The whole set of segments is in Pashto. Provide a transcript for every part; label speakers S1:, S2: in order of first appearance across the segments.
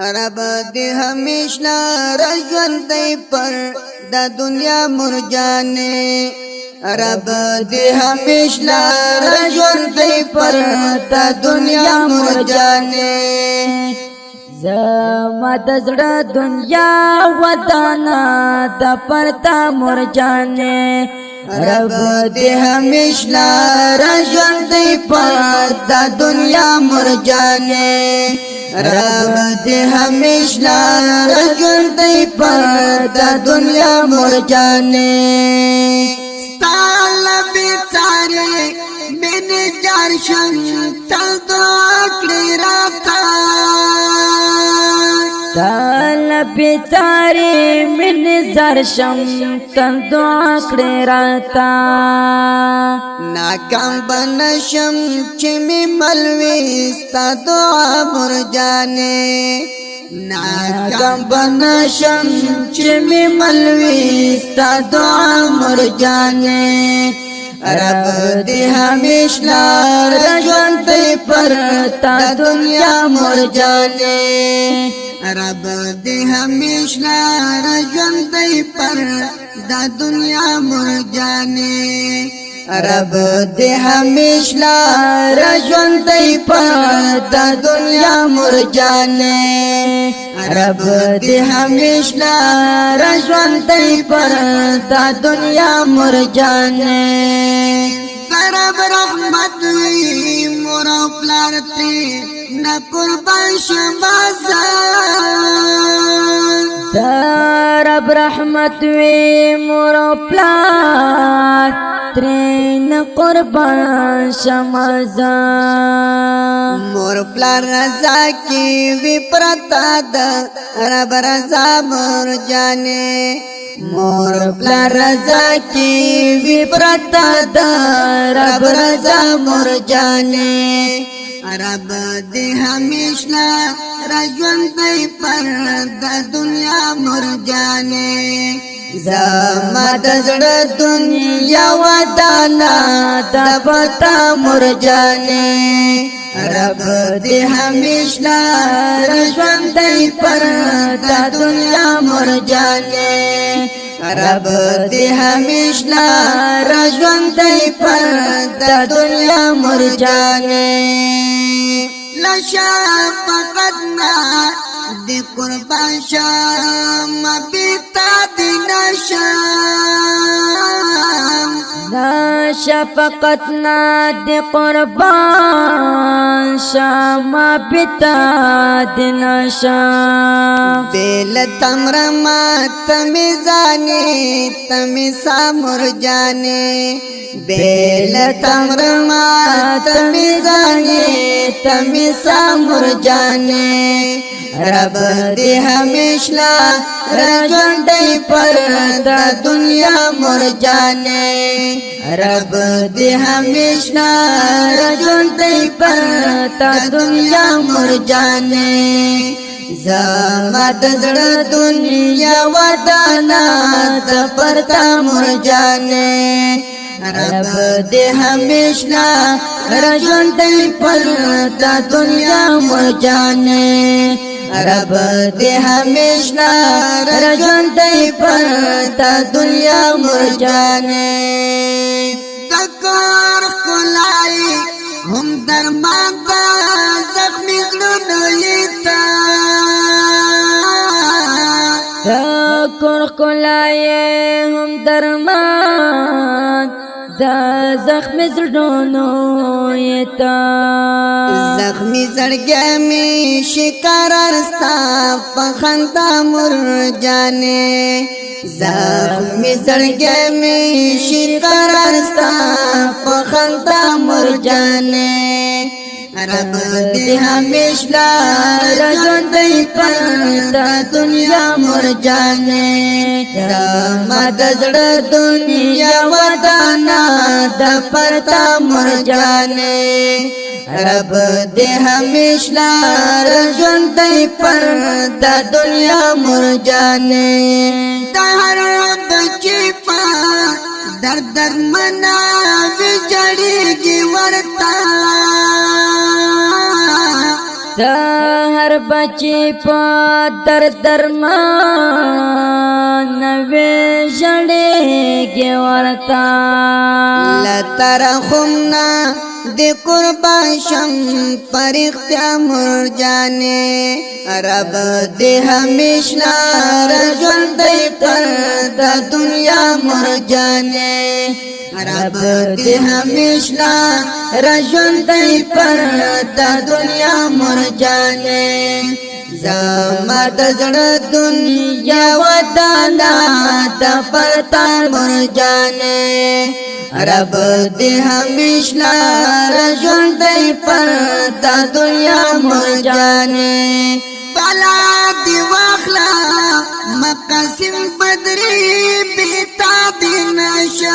S1: رب دې همیشه راژوندی پر د دنیا مرجانې رب دې همیشه راژوندی پر د دنیا مرجانې
S2: زما د زړه دنیا ودانا د پرتا مرجانې
S1: رب دې همیشه راژوندی پر د دنیا مرجانې رب دې همیشه راژوندی پر د دنیا مرجانې ستاله بیچاره من جار شم تل دعا کړې راته
S2: تل بیچاره من زر شم تل دعا کړې راته
S1: ناکام بنشم چې می ملوي ستا دعا مرجانې ناکام بنشم چې می ملوي ستا دعا مرجانې رب دې همیشه راژوندی پر تا دنیا مرجانې رب دې همیشه راژوندی پر دا دنیا مرجانې رب دې همیشه راژوندی پر دا دنیا مرجانې رب دې همیشه راژوندی پر دا دنیا مرجانې رب رحمت وی مور او پلار ته نه قربان شمازان
S2: رب رحمت وی مور او پلار ترین قربان شمازان
S1: مور پلار رضا کی وی پرتا د رب رضا مرجانې مور پلار رضا کی وی پرتا د رب رضا مرجانې رب دې همیشه راژوندی پر د دنیا مرجانې زما د زړه دنیا ودانا د پتا مرجانې رب دې همیشه راژوندی پر د دنیا مرجانې رب دې همیشه راژوندی پر د دنیا مرجانې لشا فقدنا دې قربان شم بیتا دې نشم
S2: شفقتنا دې قربان شما بتا دې نشم
S1: بیل تمر ما تمې ځانې تمې سامر جانې بیل تمر ما تمې ځانې تمې سامر جانې رب دې همیشه راژوندی پر د دنیا مرجانې رب دې همیشه راژوندی پر د دنیا مرجانې زما د زړه دنیا ودانا د پرتا مرجانې رب دې همیشه راژوندی پر د دنیا مرجانې رب دې همیشه راژوندی پر د دنیا مرجانې تکار کولای هم درمان دا زخمی زړونو لیتا
S2: تکور کولای هم درمان دا زخمی زړونو یتا
S1: زخمی زړګی می شکار ستا په خندا مرجانې زخمی زړګی می شکار ستا په خندا مرجانې رب دې همیشه راژوندی پر د دنیا مرجانې زما د زړه دنیا ودانا د پرتا مرجانې رب دې همیشه راژوندی پر د دنیا مرجانې د هر بچی په در منا وی جړېږي ورتا
S2: دا هر بچی پا درمان نوی جڑیگی ورطا
S1: لترخمنا دی قربان شم پر اختیار مر جانے رب دی ہمیشنا رجل دی پر دا دنیا مر جانے رب دی ہمیشنا رجل دی پر دا دنیا مر جانے زما دزړ دنیا ودانا دا پرتا مر جانے رب دی ہمیشنا رجل دی پر دا دنیا مر جانے بلا دی واخلا مقاسم بدری بیتا دی نشام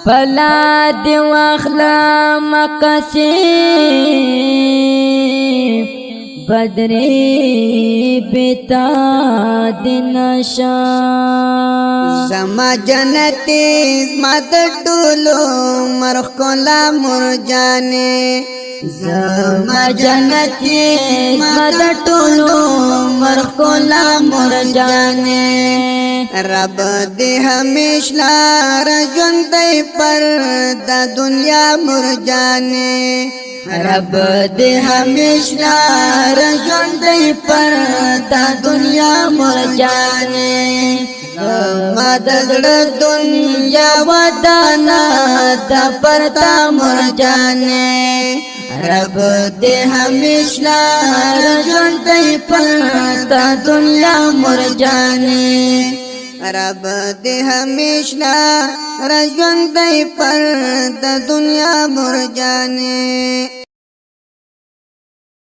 S2: بلا دی واخلا مقاسم بدری بیتا دی نشام
S1: زما جنتی زما دټولو مرخ کولا مر جانے زما جنتی زما دټولو مرخ کولا مر جانے رب دی ہمیشنا رجن دی پر دا دنیا مر جانے رب دی ہمیشنا رجن دی پر دا دنیا مر جانے زما دزړ دنیا ودانا دا پرتا مر جانے رب دی ہمیشنا رجن دی پر دا دنیا مر جانے رب دی ہمیشنا رجن دی پر دا دنیا مر جانے